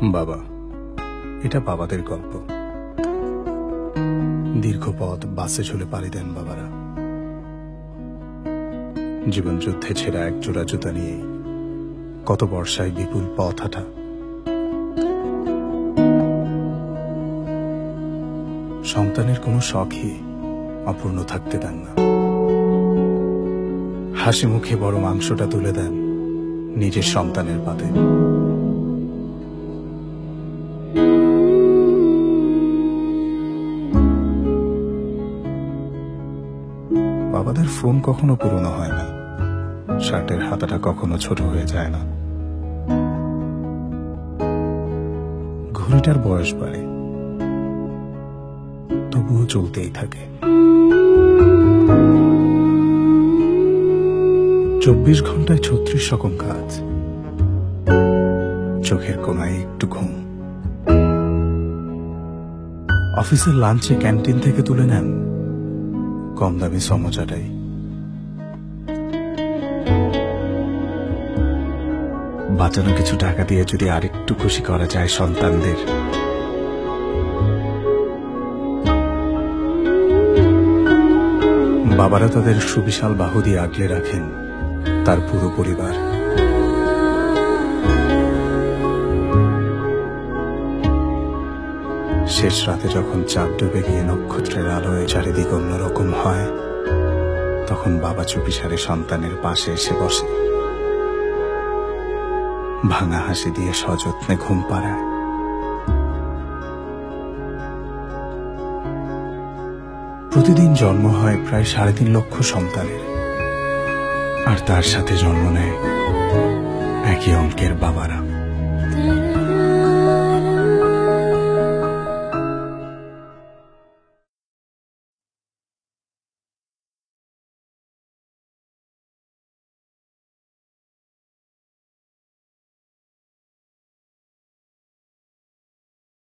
বাবা, এটা বাবাদের গল্প। দীর্ঘ পথ বাসে ঝুলে পাড়ি দেন বাবারা। জীবন যুদ্ধে ছেঁড়া এক জোড়া জুতা নিয়ে কত বর্ষায় বিপুল পথ হাঁটা। সন্তানের কোনো শখই অপূর্ণ থাকতে দেন না। হাসি মুখে বড় মাংসটা তুলে দেন নিজের সন্তানের পাতে। বাবাদের ফোন কখনো পুরনো হয় না, শার্টের হাতাটা কখনো ছোট হয়ে যায় না। ঘড়িটার বয়স বাড়ে, তবুও চলতেই থাকে। 24 ঘন্টায় 36 রকম কাজ, চোখের কোনায় একটু ঘুম। অফিসের লাঞ্চে ক্যান্টিন থেকে তুলে নেন কম দামি সমোচাটাই। বাঁচানো কিছু টাকা দিয়ে যদি আরেকটু খুশি করা যায় সন্তানদের, বাবারা তাদের সুবিশাল বাহু দিয়ে আগলে রাখেন তার পুরো পরিবার। শেষ রাতে যখন চাঁদ ডুবে গিয়ে নক্ষত্রের আলোয় চারিদিক অন্যরকম হয়, তখন বাবা চুপিসারে সন্তানের পাশে এসে বসে, ভাঙা হাসি দিয়ে সযত্নে ঘুম পাড়ায়। প্রতিদিন জন্ম হয় প্রায় 3.5 লক্ষ সন্তানের, আর তার সাথে জন্ম নেয় একই অঙ্কের বাবারা।